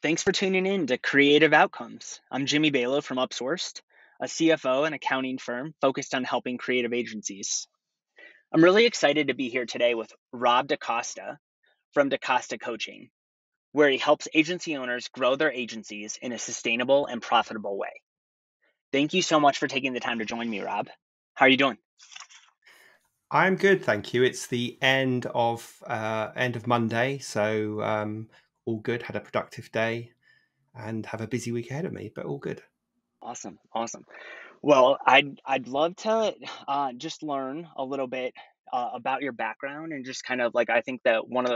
Thanks for tuning in to Creative Outcomes. I'm Jimmy Balo from Upsourced, a CFO and accounting firm focused on helping creative agencies. I'm really excited to be here today with Rob DeCosta from Da Costa Coaching, where he helps agency owners grow their agencies in a sustainable and profitable way. Thank you so much for taking the time to join me, Rob. How are you doing? I'm good, thank you. It's the end of Monday, so all good. Had a productive day and have a busy week ahead of me, but all good. Awesome, awesome. Well, I'd love to just learn a little bit about your background and just kind of like I think that one of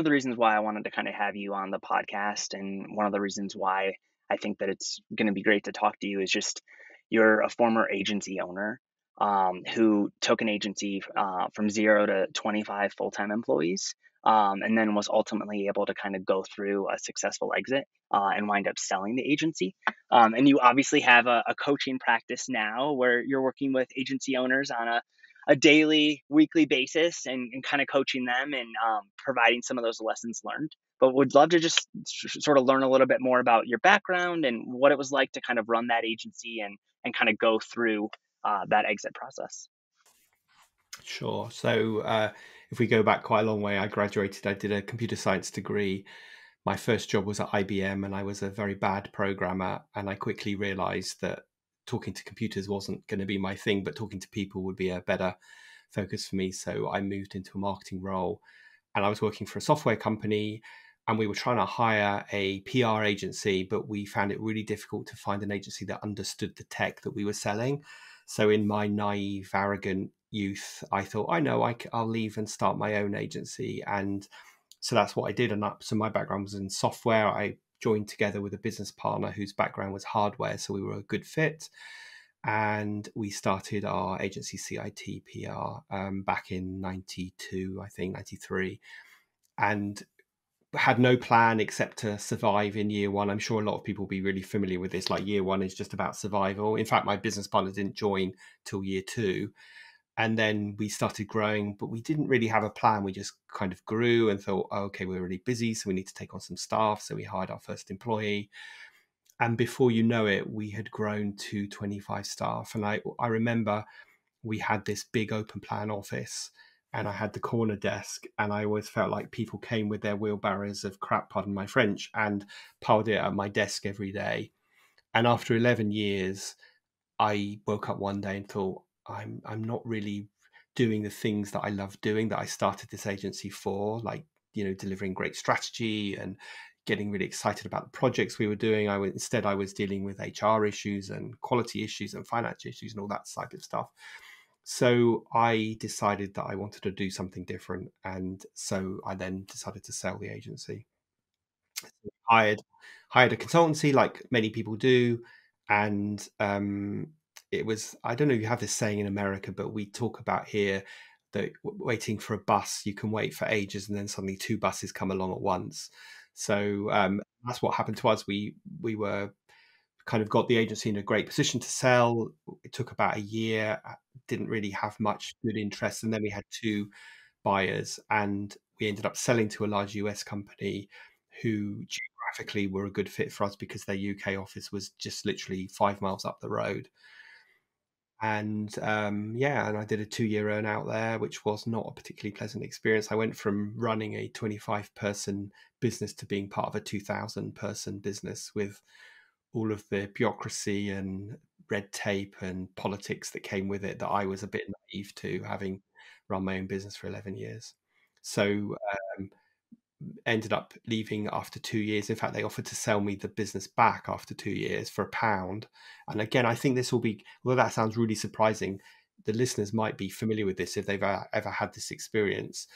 the reasons why I wanted to kind of have you on the podcast, and one of the reasons why I think that it's going to be great to talk to you, is just you're a former agency owner who took an agency from 0 to 25 full-time employees, and then was ultimately able to kind of go through a successful exit and wind up selling the agency. And you obviously have a coaching practice now where you're working with agency owners on a daily, weekly basis, and kind of coaching them and providing some of those lessons learned. But would love to just sort of learn a little bit more about your background and what it was like to kind of run that agency and kind of go through that exit process. Sure. So if we go back quite a long way, I graduated. I did a computer science degree. My first job was at IBM, and I was a very bad programmer. And I quickly realized that talking to computers wasn't going to be my thing, but talking to people would be a better focus for me. So I moved into a marketing role, and I was working for a software company, and we were trying to hire a PR agency, but we found it really difficult to find an agency that understood the tech that we were selling. So in my naive, arrogant youth, I thought, I know, I'll leave and start my own agency. And so that's what I did. So my background was in software. I joined together with a business partner whose background was hardware. So we were a good fit. And we started our agency CIT PR back in 92, I think, 93. And had no plan except to survive in year one. I'm sure a lot of people will be really familiar with this. Like year one is just about survival. In fact, my business partner didn't join till year two. And then we started growing, but we didn't really have a plan. We just kind of grew and thought, oh, okay, we're really busy, so we need to take on some staff. So we hired our first employee. And before you know it, we had grown to 25 staff. And I remember we had this big open plan office, and I had the corner desk, and I always felt like people came with their wheelbarrows of crap, pardon my French, and piled it at my desk every day. And after 11 years, I woke up one day and thought, I'm not really doing the things that I love doing, that I started this agency for, like, delivering great strategy and getting really excited about the projects we were doing. Instead I was dealing with HR issues and quality issues and finance issues and all that type of stuff. So I decided that I wanted to do something different, and so I then decided to sell the agency. Hired hired a consultancy like many people do, and it was, I don't know if you have this saying in America, but we talk about here that waiting for a bus, you can wait for ages, and then suddenly two buses come along at once. So that's what happened to us. We were kind of got the agency in a great position to sell. It took about a year, didn't really have much good interest, and then we had two buyers, and we ended up selling to a large US company who geographically were a good fit for us because their UK office was just literally 5 miles up the road. And yeah, and I did a 2-year earn out there, which was not a particularly pleasant experience. I went from running a 25-person business to being part of a 2,000-person business with all of the bureaucracy and red tape and politics that came with it that I was a bit naive to, having run my own business for 11 years. So ended up leaving after 2 years. In fact, they offered to sell me the business back after 2 years for £1. And again, I think this will be, although that sounds really surprising, the listeners might be familiar with this if they've ever had this experience.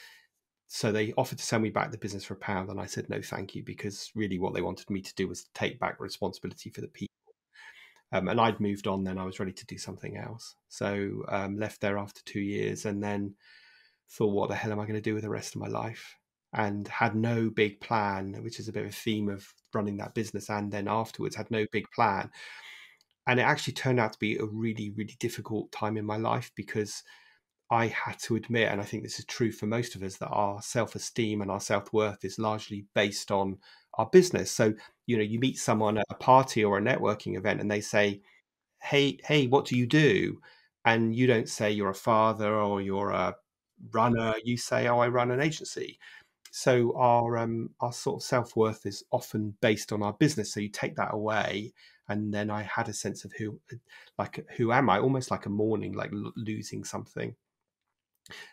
So they offered to sell me back the business for £1, and I said no, thank you, because really what they wanted me to do was take back responsibility for the people. And I'd moved on then. I was ready to do something else. So left there after 2 years, and then thought, what the hell am I going to do with the rest of my life? And had no big plan, which is a bit of a theme of running that business. And then afterwards had no big plan. And it actually turned out to be a really, really difficult time in my life, because I had to admit, and I think this is true for most of us, that our self-esteem and our self-worth is largely based on our business. So, you meet someone at a party or a networking event and they say, hey, what do you do? And you don't say you're a father or you're a runner. You say, oh, I run an agency. So our sort of self-worth is often based on our business. So you take that away, and then I had a sense of who am I? Almost like a mourning, like losing something.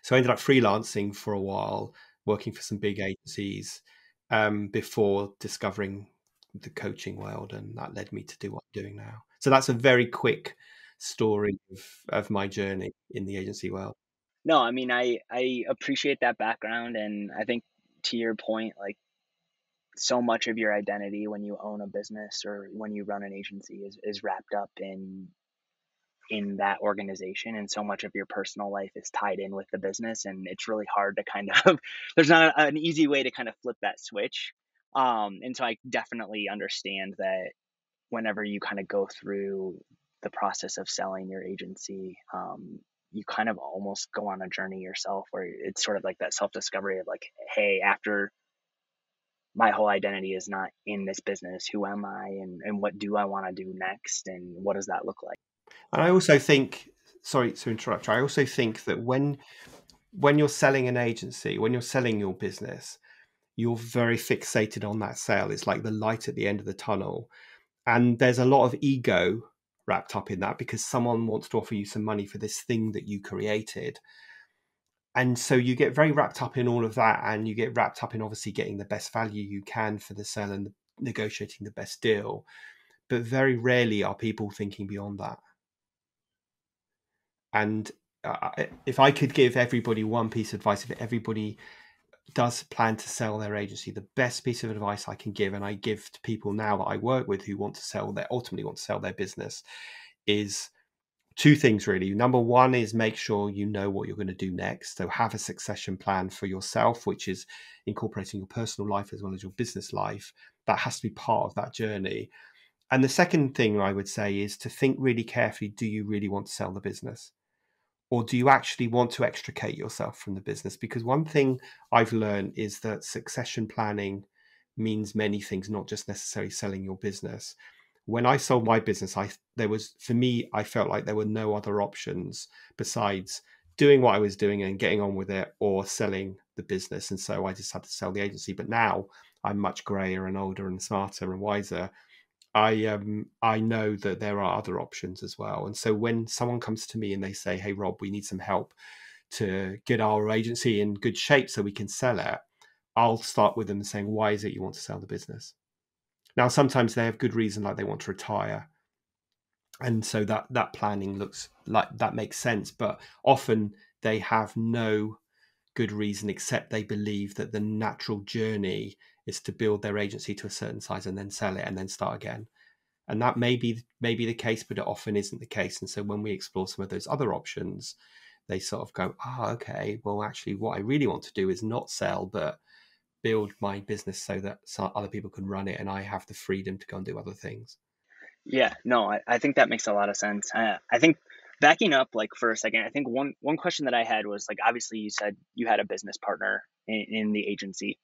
So I ended up freelancing for a while, working for some big agencies, before discovering the coaching world, and that led me to do what I'm doing now. So that's a very quick story of my journey in the agency world. No, I mean, I appreciate that background, and I think to your point, like so much of your identity when you own a business or when you run an agency is wrapped up in that organization, and so much of your personal life is tied in with the business, and it's really hard to kind of there's not an easy way to kind of flip that switch. And so I definitely understand that whenever you kind of go through the process of selling your agency, you kind of almost go on a journey yourself where it's sort of like that self discovery of like, hey, after my whole identity is not in this business, who am I, and what do I want to do next, and what does that look like? And I also think, sorry to interrupt you, I also think that when you're selling an agency, when you're selling your business, you're very fixated on that sale. It's like the light at the end of the tunnel. And there's a lot of ego wrapped up in that because someone wants to offer you some money for this thing that you created. And so you get very wrapped up in all of that, and you get wrapped up in obviously getting the best value you can for the sale and negotiating the best deal. But very rarely are people thinking beyond that. And if I could give everybody one piece of advice, if everybody does plan to sell their agency, the best piece of advice I can give, and I give to people now that I work with who ultimately want to sell their business, is two things really. Number one is make sure you know what you're going to do next. So have a succession plan for yourself, which is incorporating your personal life as well as your business life. That has to be part of that journey. And the second thing I would say is to think really carefully, do you really want to sell the business? Or do you actually want to extricate yourself from the business? Because one thing I've learned is that succession planning means many things, not just necessarily selling your business. When I sold my business, for me, I felt like there were no other options besides doing what I was doing and getting on with it, or selling the business. And so I just had to sell the agency. But now I'm much grayer and older and smarter and wiser. I know that there are other options as well. And so when someone comes to me and they say, "Hey Rob, we need some help to get our agency in good shape so we can sell it," I'll start with them saying, "Why is it you want to sell the business?" Now, sometimes they have good reason, like they want to retire, and so that planning looks like that makes sense. But often they have no good reason except they believe that the natural journey is to build their agency to a certain size and then sell it and then start again. And that may be the case, but it often isn't the case. And so when we explore some of those other options, they sort of go, okay, well, actually, what I really want to do is not sell, but build my business so that some other people can run it and I have the freedom to go and do other things. Yeah, no, I think that makes a lot of sense. I think backing up like for a second, I think one question that I had was like, obviously you said you had a business partner in the agency.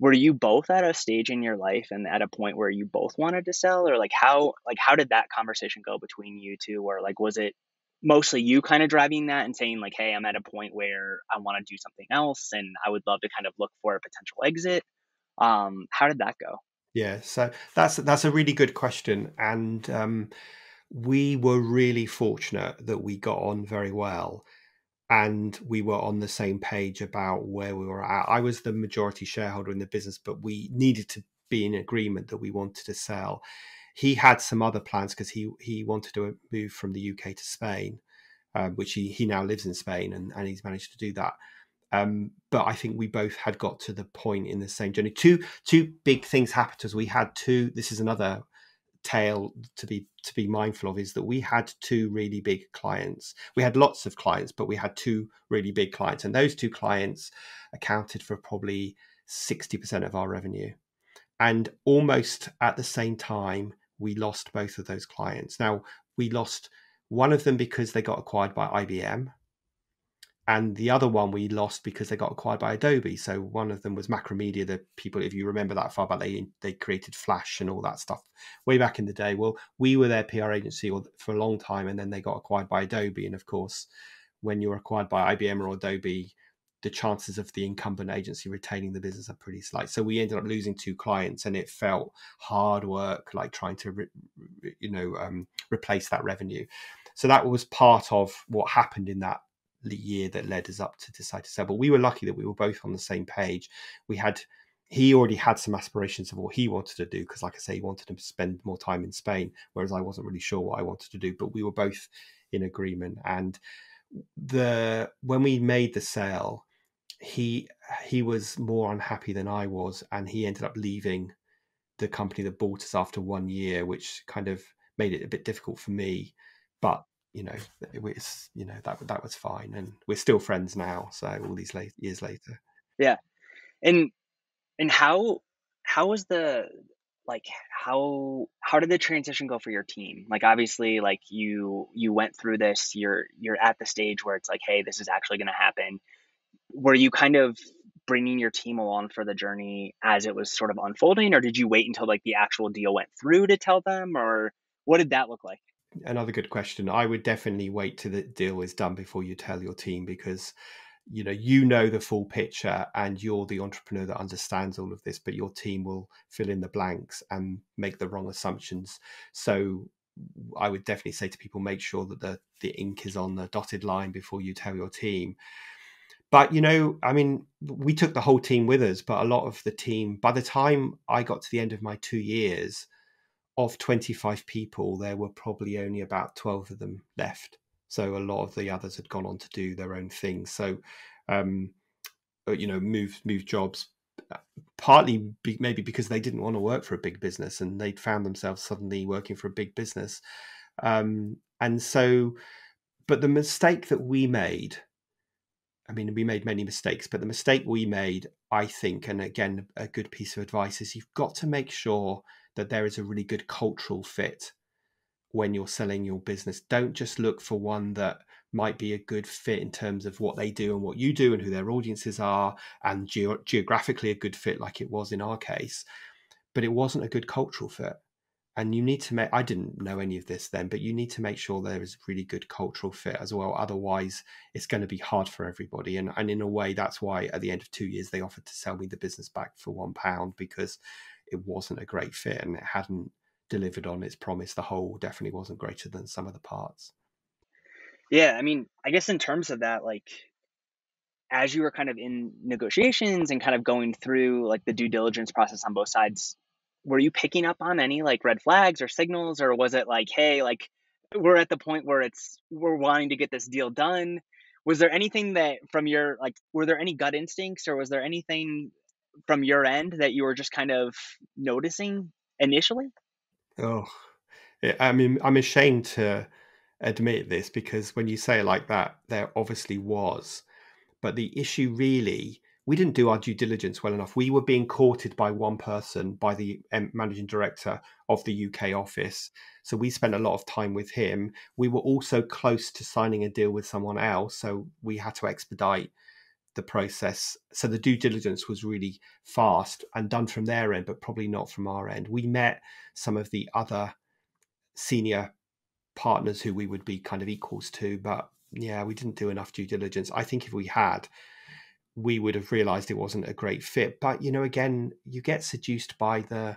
Were you both at a stage in your life and at a point where you both wanted to sell, or like how did that conversation go between you two? Or like was it mostly you kind of driving that and saying like, hey, I'm at a point where I want to do something else and I would love to kind of look for a potential exit? How did that go? Yeah, so that's a really good question, and we were really fortunate that we got on very well, and we were on the same page about where we were at. I was the majority shareholder in the business, but we needed to be in agreement that we wanted to sell. He had some other plans because he wanted to move from the UK to Spain, which he now lives in Spain, and he's managed to do that. But I think we both had got to the point in the same journey. Two big things happened to us. We had two. This is another tale to be mindful of, is that we had two really big clients. We had lots of clients, but we had two really big clients, and those two clients accounted for probably 60% of our revenue. And almost at the same time, we lost both of those clients. Now, we lost one of them because they got acquired by IBM, and the other one we lost because they got acquired by Adobe. So one of them was Macromedia, the people, if you remember that far back, they created Flash and all that stuff way back in the day. Well, we were their PR agency for a long time, and then they got acquired by Adobe. And of course, when you're acquired by IBM or Adobe, the chances of the incumbent agency retaining the business are pretty slight. So we ended up losing 2 clients, and it felt hard work, like trying to, replace that revenue. So that was part of what happened in that year that led us up to decide to sell. But we were lucky that we were both on the same page. He already had some aspirations of what he wanted to do, because like I say, he wanted to spend more time in Spain, whereas I wasn't really sure what I wanted to do, but we were both in agreement. And when we made the sale, he was more unhappy than I was, and he ended up leaving the company that bought us after 1 year, which kind of made it a bit difficult for me. But it was, that was fine, and we're still friends now. So all these years later. Yeah. And how was the like how did the transition go for your team? Like obviously like you went through this, you're at the stage where it's like, hey, this is actually going to happen. Were you kind of bringing your team along for the journey as it was sort of unfolding, or did you wait until like the actual deal went through to tell them, or what did that look like? Another good question. I would definitely wait till the deal is done before you tell your team, because the full picture, and you're the entrepreneur that understands all of this, but your team will fill in the blanks and make the wrong assumptions. So I would definitely say to people, make sure that the ink is on the dotted line before you tell your team. But I mean, we took the whole team with us, but a lot of the team, by the time I got to the end of my 2 years, of 25 people, there were probably only about 12 of them left. So a lot of the others had gone on to do their own things. So, move jobs, partly maybe because they didn't want to work for a big business, and they'd found themselves suddenly working for a big business. And so, but the mistake that we made, I mean, we made many mistakes, but the mistake we made, I think, and again, a good piece of advice, is you've got to make sure that there is a really good cultural fit when you're selling your business. Don't just look for one that might be a good fit in terms of what they do and what you do and who their audiences are, and geographically a good fit like it was in our case, but it wasn't a good cultural fit. And you need to I didn't know any of this then, but you need to make sure there is a really good cultural fit as well. Otherwise, it's going to be hard for everybody. And in a way, that's why at the end of 2 years, they offered to sell me the business back for £1, because it wasn't a great fit and it hadn't delivered on its promise. The whole definitely wasn't greater than some of the parts. Yeah, I mean, I guess in terms of that, like as you were kind of in negotiations and kind of going through like the due diligence process on both sides, were you picking up on any like red flags or signals, or was it like, hey, like we're at the point where we're wanting to get this deal done? Was there anything that from your like, were there any gut instincts, or was there anything from your end that you were just kind of noticing initially? Oh, I mean, I'm ashamed to admit this, because when you say it like that, there obviously was. But the issue really, we didn't do our due diligence well enough. We were being courted by one person, by the managing director of the UK office. So we spent a lot of time with him. We were also close to signing a deal with someone else. So we had to expedite the process. So the due diligence was really fast and done from their end, but probably not from our end. We met some of the other senior partners who we would be kind of equals to, but yeah, we didn't do enough due diligence. I think if we had, we would have realized it wasn't a great fit. But again, you get seduced by the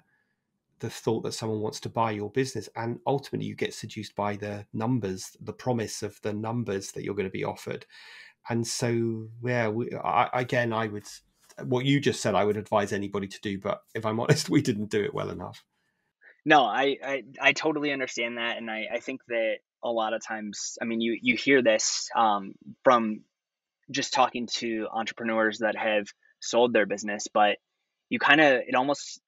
thought that someone wants to buy your business, and ultimately you get seduced by the numbers, the promise of the numbers that you're going to be offered. And so yeah, again, I would, what you just said, I would advise anybody to do, but if I'm honest, we didn't do it well enough. No, I totally understand that, and I think that a lot of times, I mean, you hear this from just talking to entrepreneurs that have sold their business, but you kind of, it almost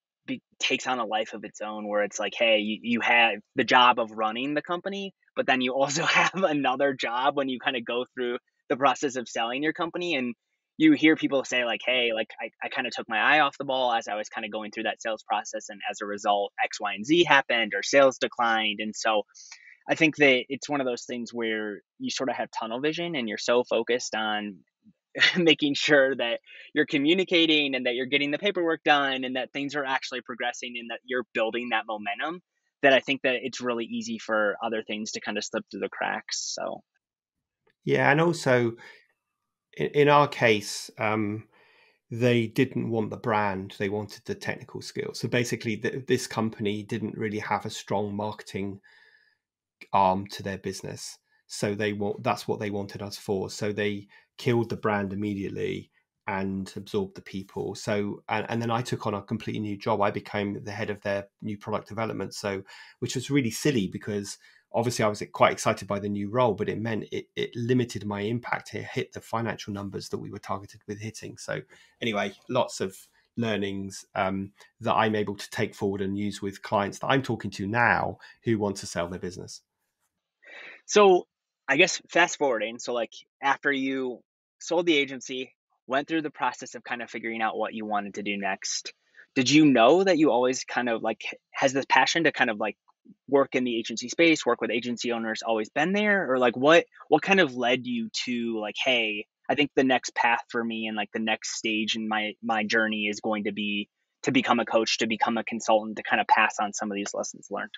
takes on a life of its own, where it's like, hey, you have the job of running the company, but then you also have another job when you kind of go through the process of selling your company. And you hear people say like, hey, like I kind of took my eye off the ball as I was kind of going through that sales process, and as a result X, Y, and Z happened, or sales declined. And so I think that it's one of those things where you sort of have tunnel vision and you're so focused on making sure that you're communicating and that you're getting the paperwork done and that things are actually progressing and that you're building that momentum, that I think that it's really easy for other things to kind of slip through the cracks. So, Yeah, and also in our case, they didn't want the brand; they wanted the technical skills. So basically, this company didn't really have a strong marketing arm to their business. So that's what they wanted us for. So they killed the brand immediately and absorbed the people. So and then I took on a completely new job. I became the head of their new product development. So which was really silly because obviously I was quite excited by the new role, but it meant it limited my impact. It hit the financial numbers that we were targeted with hitting. So anyway, lots of learnings that I'm able to take forward and use with clients that I'm talking to now who want to sell their business. so I guess fast forwarding. So, like, after you sold the agency, went through the process of kind of figuring out what you wanted to do next, did you know that you always kind of like has this passion to kind of like work in the agency space, work with agency owners always been there? Or like what kind of led you to like, hey, I think the next path for me and like the next stage in my journey is going to be to become a coach, to become a consultant, to kind of pass on some of these lessons learned?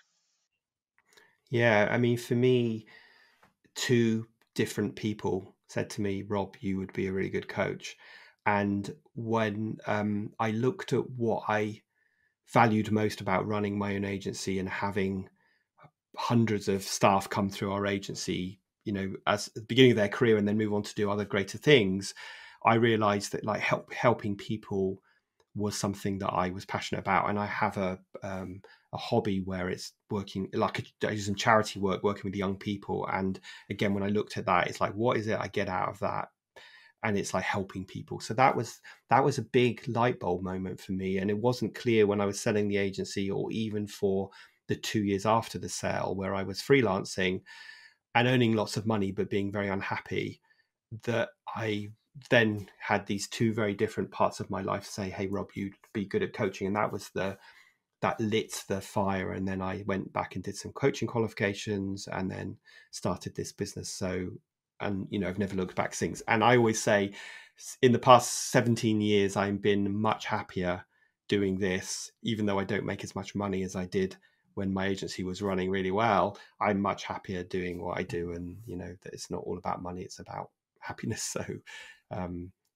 Yeah, I mean, for me, two different people said to me, Rob, you would be a really good coach. And when I looked at what I valued most about running my own agency and having hundreds of staff come through our agency, as at the beginning of their career and then move on to do other greater things, I realized that like helping people was something that I was passionate about. And I have a hobby where it's working like I do some charity work, working with young people. And again, when I looked at that, it's like, what is it I get out of that? And it's like helping people. So that was a big light bulb moment for me. And it wasn't clear when I was selling the agency or even for the 2 years after the sale where I was freelancing and earning lots of money, but being very unhappy, that I then had these two very different parts of my life say, hey, Rob, you'd be good at coaching. And that lit the fire. And then I went back and did some coaching qualifications and then started this business. So, and, I've never looked back since. And I always say in the past 17 years, I've been much happier doing this, even though I don't make as much money as I did when my agency was running really well. I'm much happier doing what I do. And, that it's not all about money, it's about happiness. So,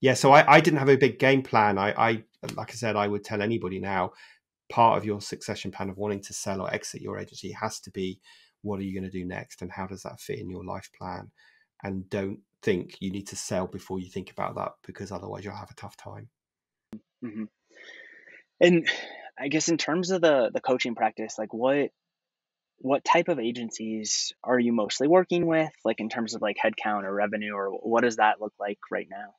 yeah, so I didn't have a big game plan. I like I said, I would tell anybody now, part of your succession plan of wanting to sell or exit your agency has to be, what are you going to do next and how does that fit in your life plan? And don't think you need to sell before you think about that, because otherwise you'll have a tough time. Hmm. And I guess in terms of the coaching practice, like what type of agencies are you mostly working with, like in terms of like headcount or revenue, or what does that look like right now?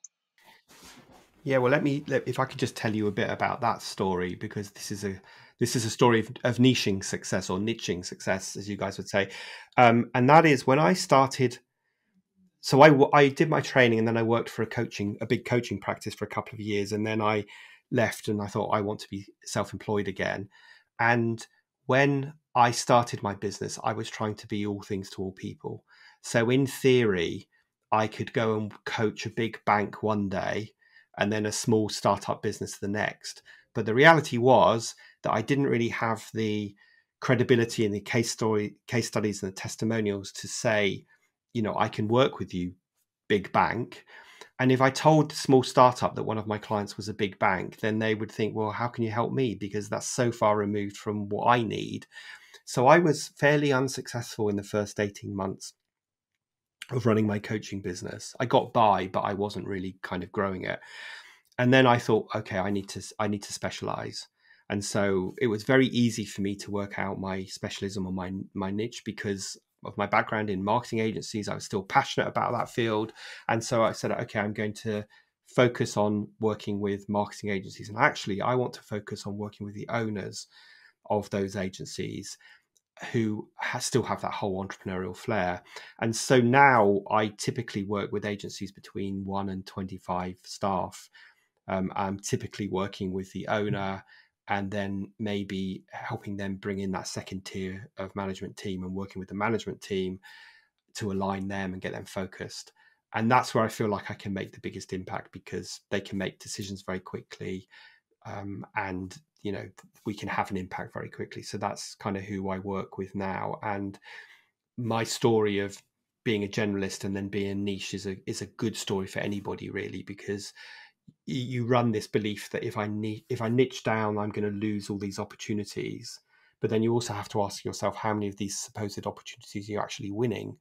Yeah, well, if I could just tell you a bit about that story, because this is a story of niching success, or niching success, as you guys would say. And that is when I started. So I did my training and then I worked for a big coaching practice for a couple of years. And then I left and I thought I want to be self-employed again. And when I started my business, I was trying to be all things to all people. So in theory, I could go and coach a big bank one day and then a small startup business the next. But the reality was that I didn't really have the credibility and the case studies and the testimonials to say, I can work with you, big bank. And if I told the small startup that one of my clients was a big bank, then they would think, well, how can you help me? Because that's so far removed from what I need. So I was fairly unsuccessful in the first 18 months of running my coaching business. I got by, but I wasn't really kind of growing it. And then I thought, okay, I need to specialize. And so it was very easy for me to work out my specialism or my niche because of my background in marketing agencies. I was still passionate about that field. And so I said, okay, I'm going to focus on working with marketing agencies. And actually, I want to focus on working with the owners of those agencies who still have that whole entrepreneurial flair. And so now I typically work with agencies between 1 and 25 staff. I'm typically working with the owner and then maybe helping them bring in that second tier of management team and working with the management team to align them and get them focused. And that's where I feel like I can make the biggest impact, because they can make decisions very quickly, and we can have an impact very quickly. So that's kind of who I work with now. And my story of being a generalist and then being niche is a good story for anybody, really, because you run this belief that if I niche down, I'm going to lose all these opportunities. But then you also have to ask yourself, how many of these supposed opportunities are you actually winning?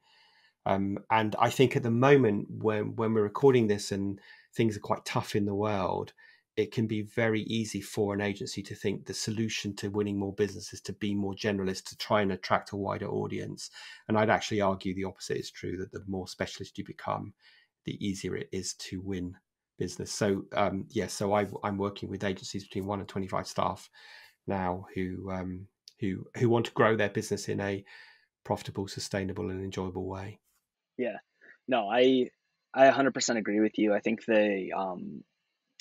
And I think at the moment, when we're recording this and things are quite tough in the world, it can be very easy for an agency to think the solution to winning more business is to be more generalist, to try and attract a wider audience. And I'd actually argue the opposite is true, that the more specialist you become, the easier it is to win business. So so I'm working with agencies between 1 and 25 staff now who want to grow their business in a profitable, sustainable, and enjoyable way. Yeah. No, I 100% agree with you. I think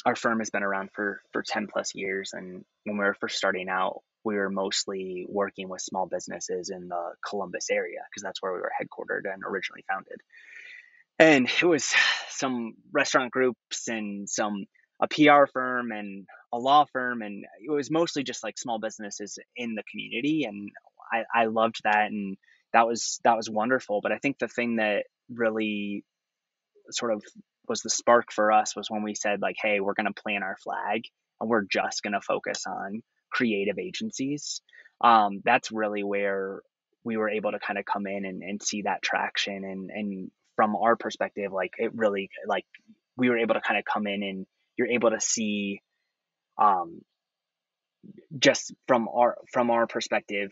our firm has been around for 10 plus years, and when we were first starting out, we were mostly working with small businesses in the Columbus area because that's where we were headquartered and originally founded. And it was some restaurant groups and a PR firm and a law firm, and it was mostly just like small businesses in the community, and I loved that, and that was wonderful. But I think the thing that really sort of was the spark for us was when we said, like, hey, we're going to plant our flag and we're just going to focus on creative agencies. That's really where we were able to kind of come in and see that traction, and from our perspective, like, it really, like, we were able to kind of come in and you're able to see, um, just from our perspective,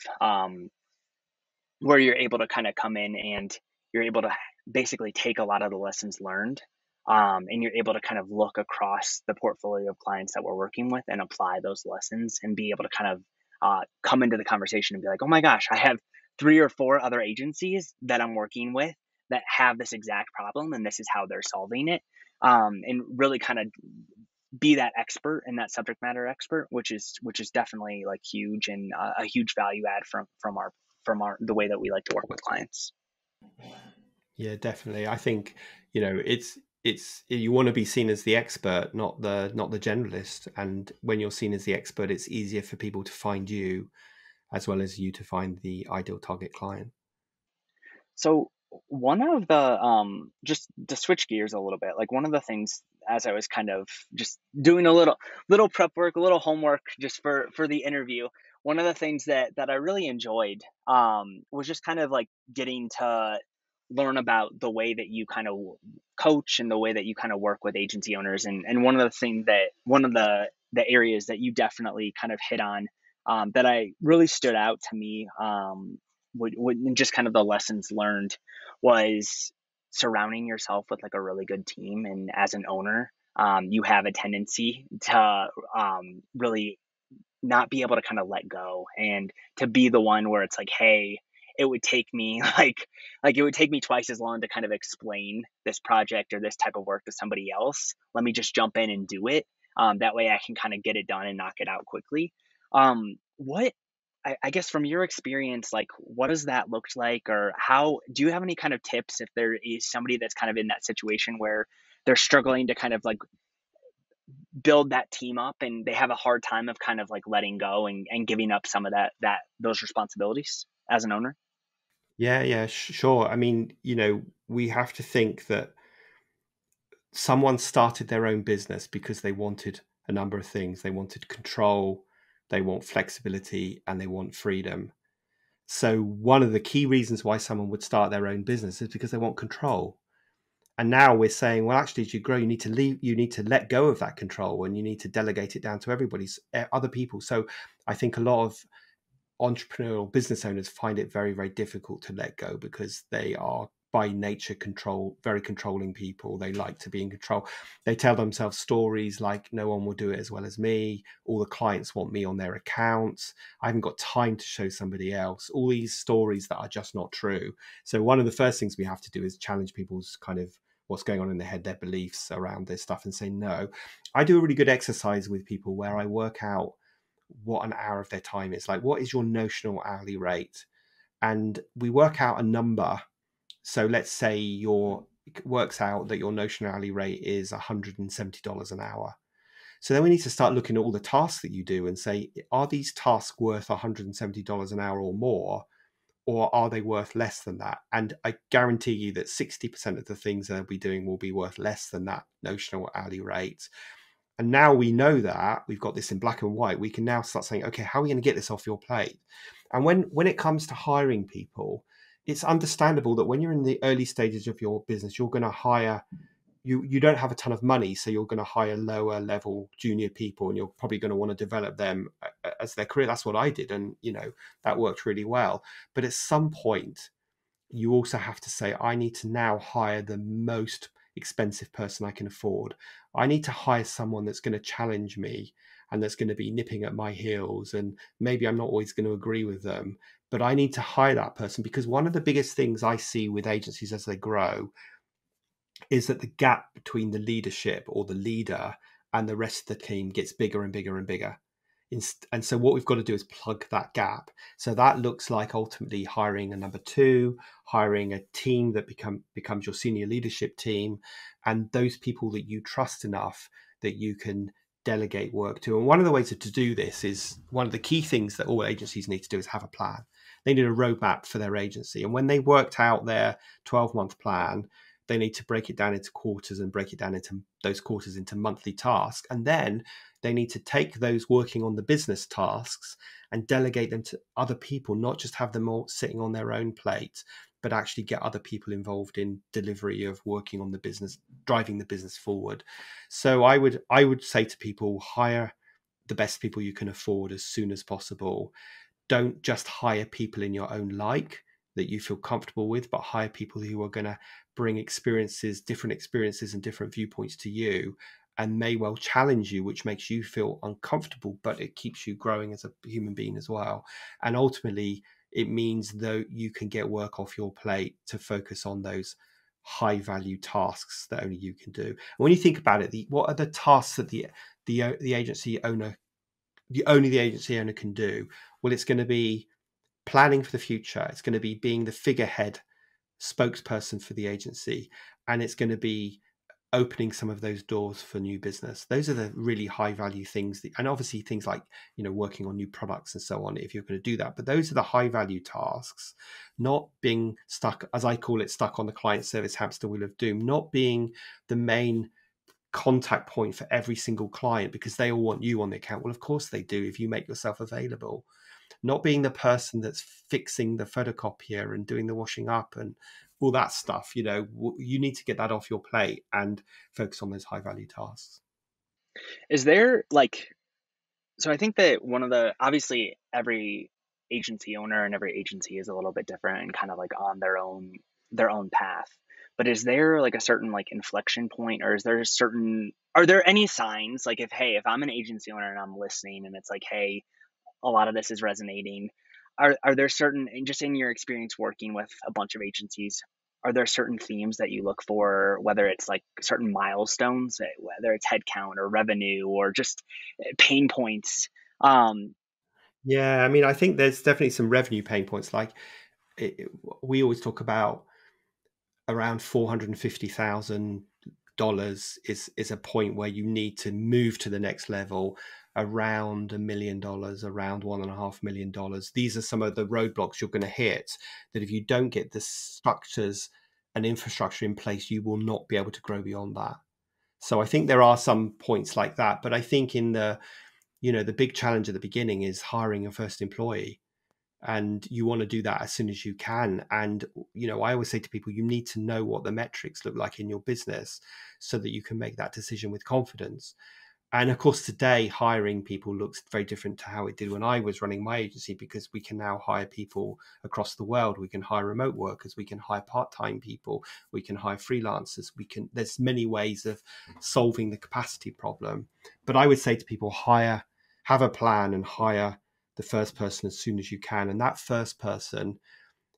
where you're able to kind of come in and you're able to basically take a lot of the lessons learned, and you're able to kind of look across the portfolio of clients that we're working with and apply those lessons and be able to kind of come into the conversation and be like, oh my gosh, I have 3 or 4 other agencies that I'm working with that have this exact problem, and this is how they're solving it. And really kind of be that expert and that subject matter expert, which is definitely like huge, and a huge value add from our the way that we like to work with clients. Yeah, definitely. I think, it's you want to be seen as the expert, not the generalist. And when you're seen as the expert, it's easier for people to find you as well as you to find the ideal target client. So one of the just to switch gears a little bit, like, one of the things, as I was kind of just doing a little prep work, a little homework just for the interview, one of the things that I really enjoyed was just kind of like getting to learn about the way that you kind of coach and the way that you kind of work with agency owners, and one of the areas that you definitely kind of hit on, that I really stood out to me, and just kind of the lessons learned, was surrounding yourself with like a really good team. And as an owner, you have a tendency to really not be able to kind of let go, and to be the one where it's like, hey, it would take me like it would take me twice as long to kind of explain this project or this type of work to somebody else. Let me just jump in and do it. That way I can kind of get it done and knock it out quickly. What I guess from your experience, like, what does that look like, or how do you have any kind of tips if there is somebody that's kind of in that situation where they're struggling to kind of like build that team up and they have a hard time of kind of like letting go and giving up some of that those responsibilities as an owner? Yeah, yeah, sure. I mean, we have to think that someone started their own business because they wanted a number of things. They wanted control, they want flexibility, and they want freedom. So one of the key reasons why someone would start their own business is because they want control. And now we're saying, well, actually, as you grow, you need to let go of that control, and you need to delegate it down to other people. So I think a lot of entrepreneurial business owners find it very, very difficult to let go, because they are by nature very controlling people. They like to be in control. They tell themselves stories like, no one will do it as well as me. All the clients want me on their accounts. I haven't got time to show somebody else. All these stories that are just not true. So one of the first things we have to do is challenge people's kind of what's going on in their head, their beliefs around this stuff, and say, no. I do a really good exercise with people where I work out what an hour of their time is. Like, what is your notional hourly rate? And we work out a number. So let's say it works out that your notional hourly rate is $170 an hour. So then we need to start looking at all the tasks that you do and say, are these tasks worth $170 an hour or more? Or are they worth less than that? And I guarantee you that 60% of the things they'll be doing will be worth less than that notional hourly rate. And now we know that we've got this in black and white. We can now start saying, okay, how are we going to get this off your plate? And when it comes to hiring people, it's understandable that when you're in the early stages of your business, you're going to hire, you don't have a ton of money, so you're going to hire lower level junior people, and you're probably going to want to develop them as their career. That's what I did, and that worked really well. But at some point, you also have to say, I need to now hire the most expensive person I can afford. I need to hire someone that's going to challenge me and that's going to be nipping at my heels. And maybe I'm not always going to agree with them, but I need to hire that person, because one of the biggest things I see with agencies as they grow is that the gap between the leadership or the leader and the rest of the team gets bigger and bigger and bigger. And so what we've got to do is plug that gap. So that looks like ultimately hiring a number two, hiring a team that becomes your senior leadership team, and those people that you trust enough that you can delegate work to. And one of the ways to do this is, one of the key things that all agencies need to do is have a plan. They need a roadmap for their agency. And when they worked out their 12-month plan, they need to break it down into quarters and break it down into those quarters into monthly tasks. And then they need to take those working on the business tasks and delegate them to other people, not just have them all sitting on their own plate, but actually get other people involved in delivery of working on the business, driving the business forward. So I would say to people, hire the best people you can afford as soon as possible. Don't just hire people in your own like that you feel comfortable with, but hire people who are going to bring different experiences and different viewpoints to you, and may well challenge you, which makes you feel uncomfortable, but it keeps you growing as a human being as well. And ultimately, it means that you can get work off your plate to focus on those high value tasks that only you can do. And when you think about it, what are the tasks that the agency owner, only the agency owner can do? Well, it's going to be planning for the future. It's going to be being the figurehead spokesperson for the agency, and it's going to be opening some of those doors for new business. Those are the really high value things, and obviously things like working on new products and so on, if you're going to do that. But those are the high value tasks, not being stuck, as I call it, stuck on the client service hamster wheel of doom, not being the main contact point for every single client because they all want you on the account. Well, of course they do, if you make yourself available. Not being the person that's fixing the photocopier and doing the washing up and all that stuff. You need to get that off your plate and focus on those high value tasks. Is there so I think that obviously every agency owner and every agency is a little bit different and kind of like on their own path. But is there like a certain like inflection point, or are there any signs, like, if I'm an agency owner and I'm listening and it's like, hey, a lot of this is resonating. Are there certain, and just in your experience working with a bunch of agencies, are there certain themes that you look for, whether it's like certain milestones, whether it's headcount or revenue or just pain points? Um, Yeah, I mean, I think there's definitely some revenue pain points. Like we always talk about around $450,000 is a point where you need to move to the next level. Around $1 million, around $1.5 million. These are some of the roadblocks you're going to hit, that if you don't get the structures and infrastructure in place, you will not be able to grow beyond that. So I think there are some points like that, but I think in the big challenge at the beginning is hiring a first employee, and you want to do that as soon as you can. And I always say to people, you need to know what the metrics look like in your business so that you can make that decision with confidence. And of course, today, hiring people looks very different to how it did when I was running my agency, because we can now hire people across the world. We can hire remote workers. We can hire part-time people. We can hire freelancers. There's many ways of solving the capacity problem. But I would say to people, have a plan and hire the first person as soon as you can. And that first person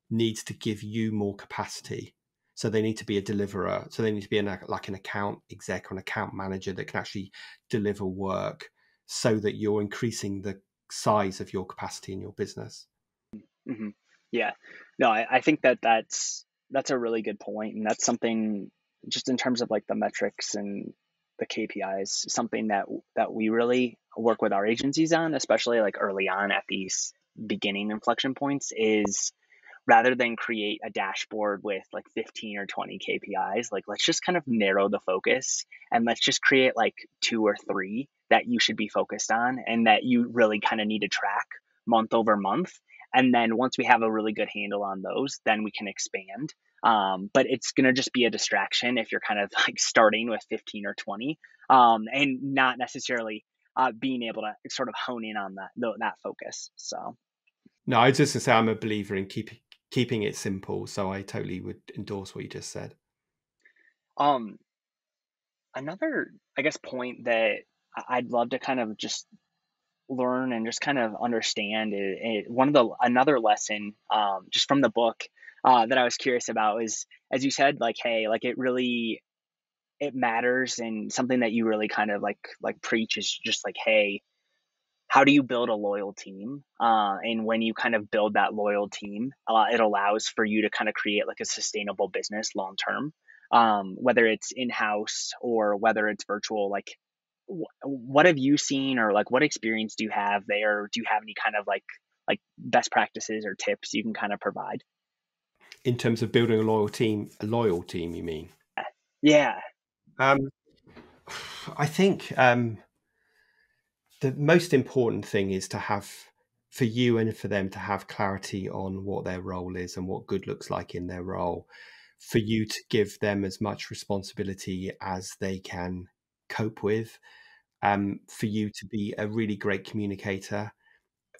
needs to give you more capacity. So they need to be a deliverer. So they need to be an account exec or an account manager that can actually deliver work, so that you're increasing the size of your capacity in your business. Hmm. Yeah. No, I think that that's a really good point, and that's something just in terms of like the metrics and the KPIs, something that we really work with our agencies on, especially like early on at these beginning inflection points, is rather than create a dashboard with like 15 or 20 KPIs, like let's just kind of narrow the focus and let's just create like two or three that you should be focused on and that you really kind of need to track month over month. And then once we have a really good handle on those, then we can expand. But it's going to just be a distraction if you're kind of like starting with 15 or 20 and not necessarily being able to sort of hone in on that focus. So, No, I was just going to say I'm a believer in keeping it simple. So I totally would endorse what you just said. um, another, I guess, point that I'd love to kind of just learn and just kind of understand one of the another lesson just from the book that I was curious about is, as you said, like, hey, like it matters, and something that you really kind of like preach is just like, hey, how do you build a loyal team? And when you kind of build that loyal team, it allows for you to kind of create like a sustainable business long term, whether it's in house or whether it's virtual. Like, what have you seen, or like what experience do you have there? Do you have any kind of like best practices or tips you can kind of provide? In terms of building a loyal team, you mean? Yeah. Um, I think the most important thing is to have, for you and for them to have clarity on what their role is and what good looks like in their role, for you to give them as much responsibility as they can cope with, for you to be a really great communicator,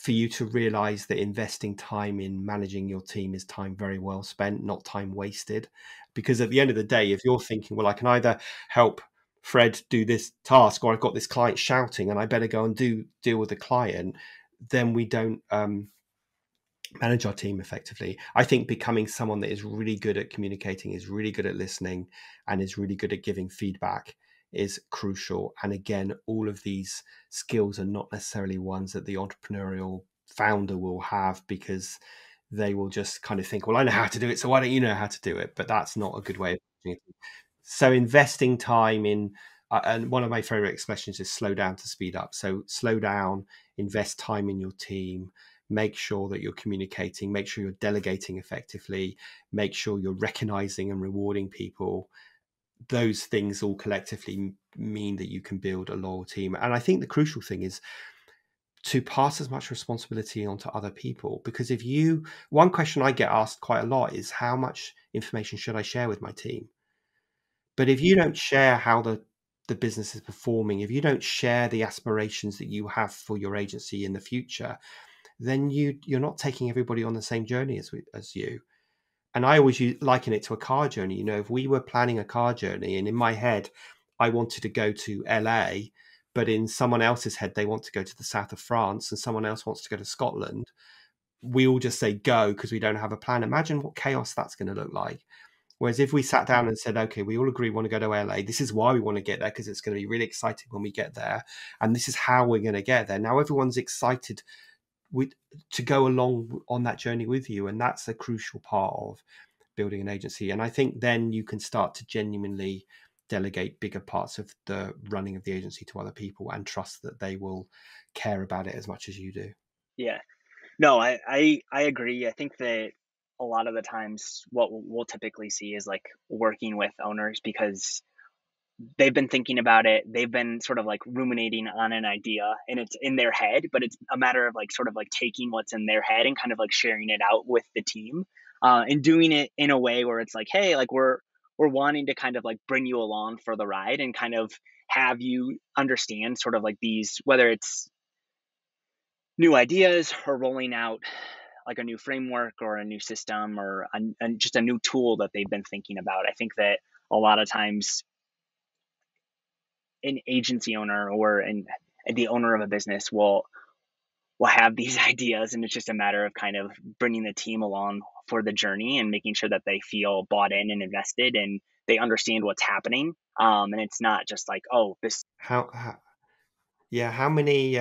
for you to realize that investing time in managing your team is time very well spent, not time wasted. Because at the end of the day, if you're thinking, well, I can either help Fred do this task, or I've got this client shouting and I better go and deal with the client, then we don't manage our team effectively. I think becoming someone that is really good at communicating, is really good at listening, and is really good at giving feedback is crucial. And again, all of these skills are not necessarily ones that the entrepreneurial founder will have, because they will just kind of think, well, I know how to do it, so why don't you know how to do it? But that's not a good way of doing it. So investing time in, and one of my favorite expressions is slow down to speed up. So slow down, invest time in your team, make sure that you're communicating, make sure you're delegating effectively, make sure you're recognizing and rewarding people. Those things all collectively mean that you can build a loyal team. And I think the crucial thing is to pass as much responsibility onto other people. Because one question I get asked quite a lot is, how much information should I share with my team? But if you don't share how the business is performing, if you don't share the aspirations that you have for your agency in the future, then you're not taking everybody on the same journey as you. And I always liken it to a car journey. If we were planning a car journey, and in my head, I wanted to go to LA, but in someone else's head, they want to go to the south of France, and someone else wants to go to Scotland, we all just say go because we don't have a plan. Imagine what chaos that's going to look like. Whereas if we sat down and said, okay, we all agree we want to go to LA. This is why we want to get there, because it's going to be really exciting when we get there. And this is how we're going to get there. Now everyone's excited to go along on that journey with you. And that's a crucial part of building an agency. And I think then you can start to genuinely delegate bigger parts of the running of the agency to other people and trust that they will care about it as much as you do. Yeah. No, I agree. I think that a lot of the times what we'll typically see is like working with owners because they've been thinking about it. They've been sort of like ruminating on an idea and it's in their head, but it's a matter of like sort of like taking what's in their head and kind of like sharing it out with the team, and doing it in a way where it's like, hey, like we're wanting to kind of like bring you along for the ride and kind of have you understand sort of like these, whether it's new ideas or rolling out like a new framework or a new system or just a new tool that they've been thinking about. I think that a lot of times an agency owner or the owner of a business will have these ideas, and it's just a matter of kind of bringing the team along for the journey and making sure that they feel bought in and invested and they understand what's happening. And it's not just like, oh, this. How yeah, how many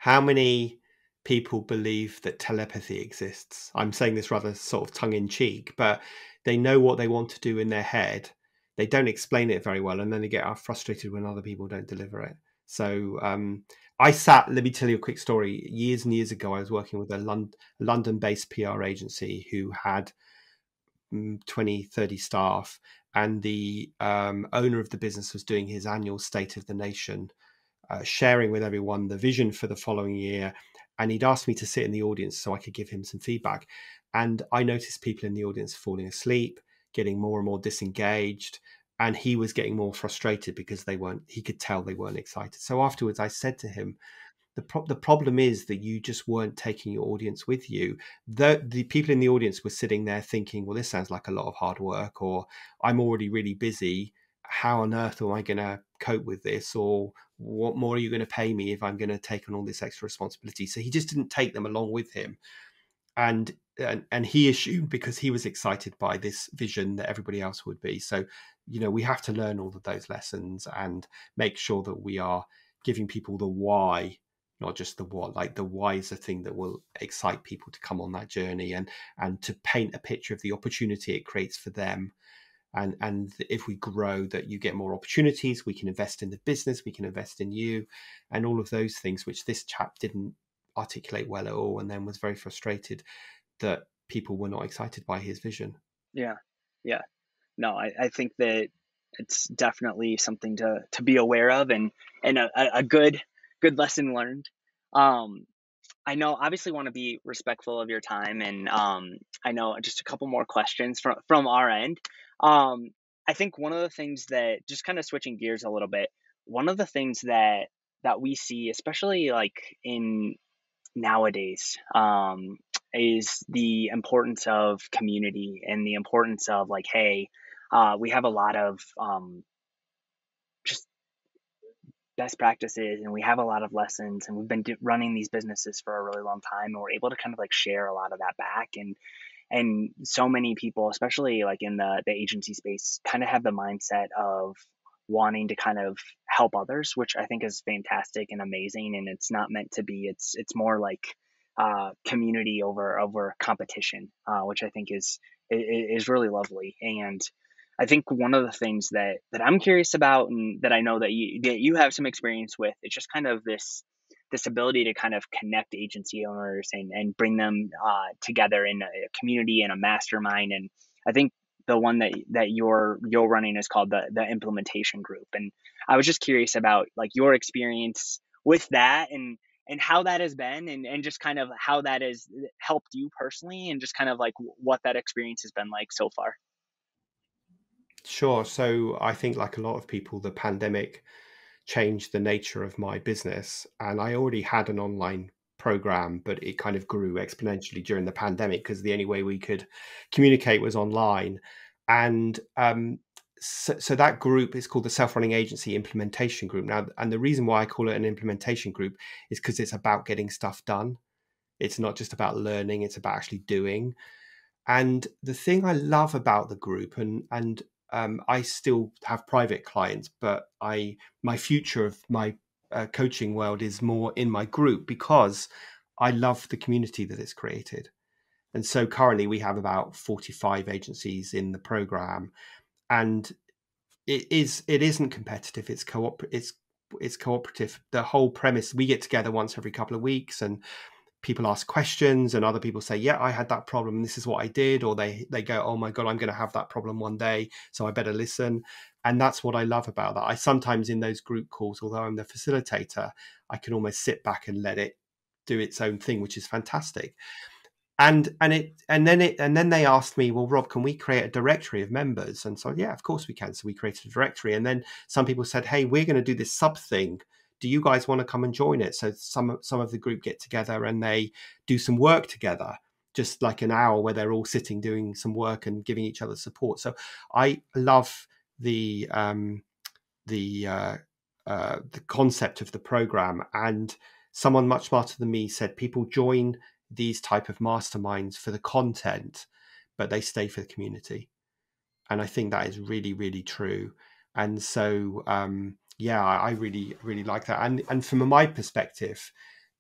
how many people believe that telepathy exists? I'm saying this rather sort of tongue in cheek, but they know what they want to do in their head. They don't explain it very well, and then they get frustrated when other people don't deliver it. So let me tell you a quick story. Years and years ago, I was working with a London-based PR agency who had 20, 30 staff, and the owner of the business was doing his annual State of the Nation, sharing with everyone the vision for the following year. And he'd asked me to sit in the audience so I could give him some feedback. And I noticed people in the audience falling asleep, getting more and more disengaged. And he was getting more frustrated because he could tell they weren't excited. So afterwards, I said to him, the problem is that you just weren't taking your audience with you. The people in the audience were sitting there thinking, well, this sounds like a lot of hard work, or I'm already really busy. How on earth am I going to cope with this? Or what more are you going to pay me if I'm going to take on all this extra responsibility? So he just didn't take them along with him. And he assumed because he was excited by this vision that everybody else would be. So, we have to learn all of those lessons and make sure that we are giving people the why, not just the what. Like, the why is the thing that will excite people to come on that journey, and to paint a picture of the opportunity it creates for them. And if we grow, that you get more opportunities, we can invest in the business, we can invest in you, and all of those things, which this chap didn't articulate well at all, and then was very frustrated that people were not excited by his vision. Yeah. Yeah. No, I think that it's definitely something to be aware of, and a good lesson learned. Um, I know obviously want to be respectful of your time, and I know just a couple more questions from our end. Um, I think one of the things that, just kind of switching gears a little bit, one of the things that we see, especially like in nowadays, is the importance of community and the importance of like, hey, we have a lot of just best practices, and we have a lot of lessons, and we've been running these businesses for a really long time, and we're able to kind of like share a lot of that back. And so many people, especially like in the agency space, kind of have the mindset of wanting to kind of help others, which I think is fantastic and amazing. And it's not meant to be. It's more like community over competition, which I think is really lovely. And I think one of the things that I'm curious about, and that I know that you have some experience with, is just kind of this ability to kind of connect agency owners and bring them together in a community and a mastermind. And I think the one that you're running is called the implementation group. And I was just curious about like your experience with that, and how that has been, and just kind of how that has helped you personally, and just kind of like what that experience has been like so far. Sure. So I think, like a lot of people, the pandemic changed the nature of my business. And I already had an online program, but it kind of grew exponentially during the pandemic because the only way we could communicate was online. And so that group is called the Self-Running Agency Implementation Group. Now, and the reason why I call it an implementation group is because it's about getting stuff done. It's not just about learning, it's about actually doing. And the thing I love about the group, and I still have private clients, but my future of my coaching world is more in my group because I love the community that it's created. And so currently we have about 45 agencies in the program, and it isn't competitive. It's cooperative. The whole premise, we get together once every couple of weeks, and people ask questions, and other people say, yeah, I had that problem, and this is what I did. Or they go, oh my God, I'm going to have that problem one day, so I better listen. And that's what I love about that. I sometimes, in those group calls, although I'm the facilitator, I can almost sit back and let it do its own thing, which is fantastic. And then they asked me, well, Rob, can we create a directory of members? And so, yeah, of course we can. So we created a directory, and then some people said, hey, we're going to do this sub thing. Do you guys want to come and join it? So some of the group get together and they do some work together, just like an hour where they're all sitting doing some work and giving each other support. So I love the the concept of the program. And someone much smarter than me said people join these type of masterminds for the content, but they stay for the community. And I think that is really, really true. And so, yeah, I really, really like that. And from my perspective,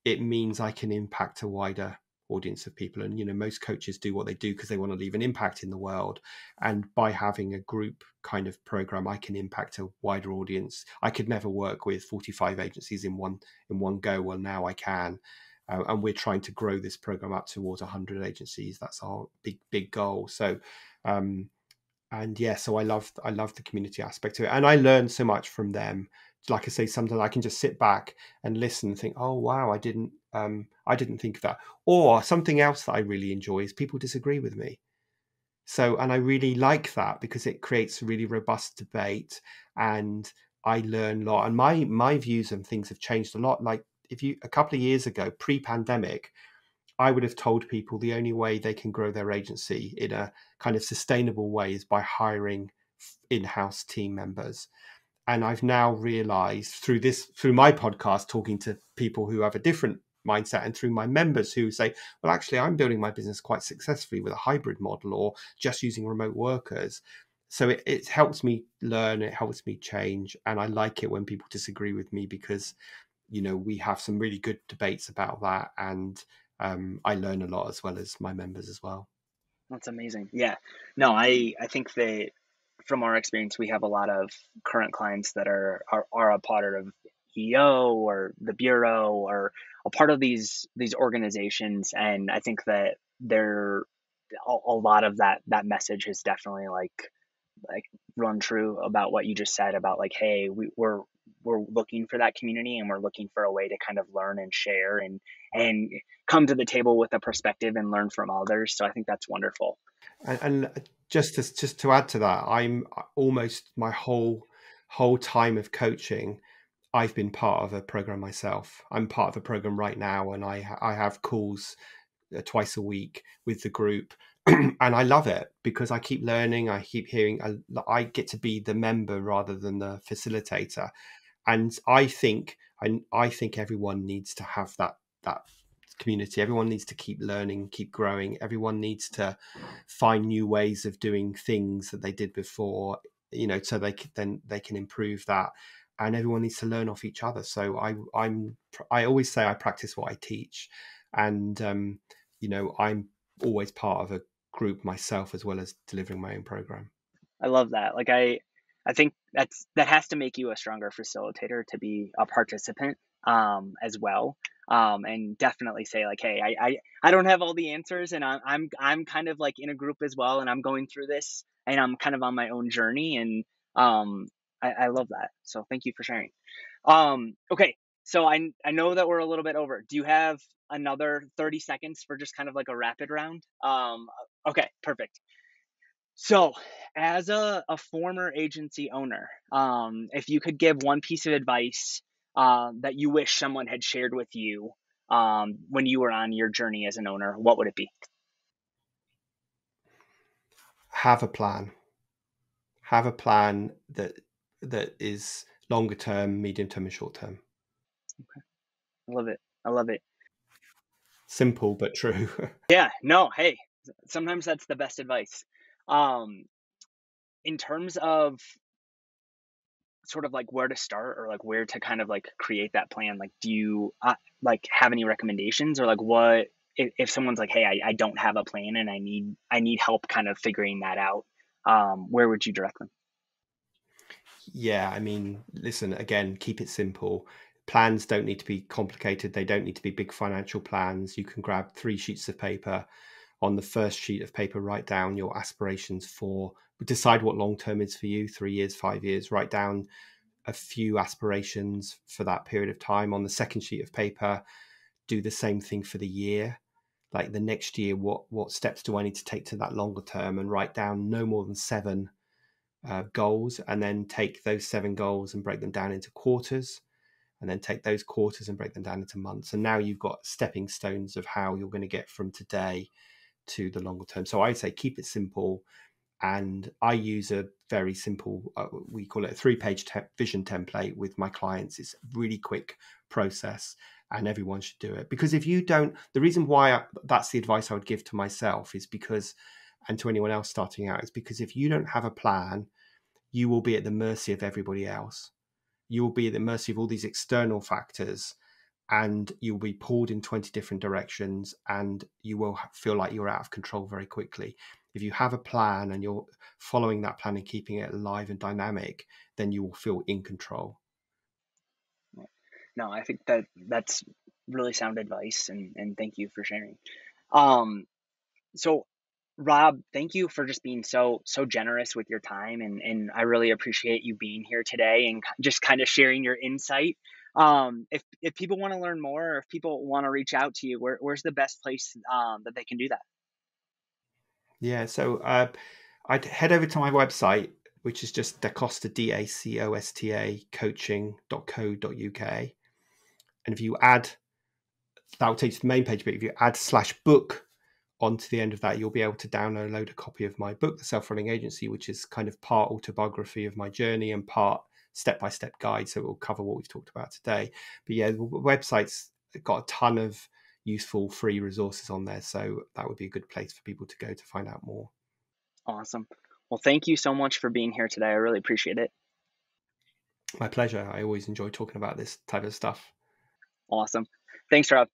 it means I can impact a wider audience of people. And, most coaches do what they do because they want to leave an impact in the world. And by having a group kind of program, I can impact a wider audience. I could never work with 45 agencies in one go. Well, now I can. And we're trying to grow this program up towards 100 agencies. That's our big goal. So, and yeah, so I love the community aspect to it, and I learn so much from them. Like I say, sometimes I can just sit back and listen and think, oh wow, I didn't think of that. Or something else that I really enjoy is people disagree with me. So, and I really like that because it creates a really robust debate, and I learn a lot. And my views on things have changed a lot. Like a couple of years ago, pre-pandemic, I would have told people the only way they can grow their agency in a kind of sustainable way is by hiring in-house team members. And I've now realized through my podcast, talking to people who have a different mindset, and through my members who say, well, actually, I'm building my business quite successfully with a hybrid model or just using remote workers. So it helps me learn, it helps me change. And I like it when people disagree with me because, we have some really good debates about that. And I learn a lot as well as my members as well. That's amazing. Yeah. No, I think that from our experience, we have a lot of current clients that are a part of EO or the bureau or a part of these organizations, and I think that they're a lot of that message has definitely like run true about what you just said about like, hey, we're looking for that community, and we're looking for a way to kind of learn and share and come to the table with a perspective and learn from others. So I think that's wonderful. And just to add to that, I'm almost my whole time of coaching, I've been part of a program myself. I'm part of a program right now, and I have calls twice a week with the group. And I love it because I keep learning. I keep hearing. I get to be the member rather than the facilitator, and I think everyone needs to have that community. Everyone needs to keep learning, keep growing. Everyone needs to find new ways of doing things that they did before, so they can improve that. And everyone needs to learn off each other. So I always say I practice what I teach, and I'm always part of a group myself as well as delivering my own program. I love that. Like I think that has to make you a stronger facilitator to be a participant as well. And definitely say like, hey, I don't have all the answers, and I'm kind of like in a group as well, and I'm going through this, and I'm kind of on my own journey, and I love that. So thank you for sharing. Okay, so I know that we're a little bit over. Do you have another 30 seconds for just kind of like a rapid round? Okay, perfect. So, as a former agency owner, if you could give one piece of advice that you wish someone had shared with you when you were on your journey as an owner, what would it be? Have a plan. Have a plan that is longer term, medium term, and short term. I love it. I love it. Simple but true. Yeah, no, hey, sometimes that's the best advice. Um, in terms of sort of like where to start or like where to kind of like create that plan, like do you like have any recommendations, or like what if someone's like, hey, I don't have a plan and I need help kind of figuring that out, where would you direct them? Yeah, I mean, listen, again, keep it simple. Plans don't need to be complicated. They don't need to be big financial plans. You can grab 3 sheets of paper. On the first sheet of paper, write down your aspirations decide what long term is for you, 3 years, 5 years. Write down a few aspirations for that period of time. On the second sheet of paper, do the same thing for the year. Like the next year, what steps do I need to take to that longer term, and write down no more than 7 goals, and then take those 7 goals and break them down into quarters, and then take those quarters and break them down into months. And now you've got stepping stones of how you're going to get from today to the longer term. So I'd say keep it simple. And I use a very simple, we call it a 3-page vision template with my clients. It's a really quick process, and everyone should do it. Because if you don't, the reason why that's the advice I would give to myself is because, and to anyone else starting out, is because if you don't have a plan, you will be at the mercy of everybody else. You will be at the mercy of all these external factors, and you'll be pulled in 20 different directions, and you will feel like you're out of control very quickly. If you have a plan and you're following that plan and keeping it alive and dynamic, then you will feel in control. No, I think that that's really sound advice, and thank you for sharing. Um, so Rob, thank you for just being so generous with your time, and I really appreciate you being here today and just kind of sharing your insight. If people want to learn more, or if people want to reach out to you, where's the best place that they can do that? Yeah, so I'd head over to my website, which is just DaCosta, DACOSTA coaching.co.uk. And if you add, that will take you to the main page, but if you add /book onto the end of that, you'll be able to download a copy of my book, The Self-Running Agency, which is kind of part autobiography of my journey and part step-by-step guide. So it will cover what we've talked about today. But yeah, the website's got a ton of useful free resources on there. So that would be a good place for people to go to find out more. Awesome. Well, thank you so much for being here today. I really appreciate it. My pleasure. I always enjoy talking about this type of stuff. Awesome. Thanks, Rob.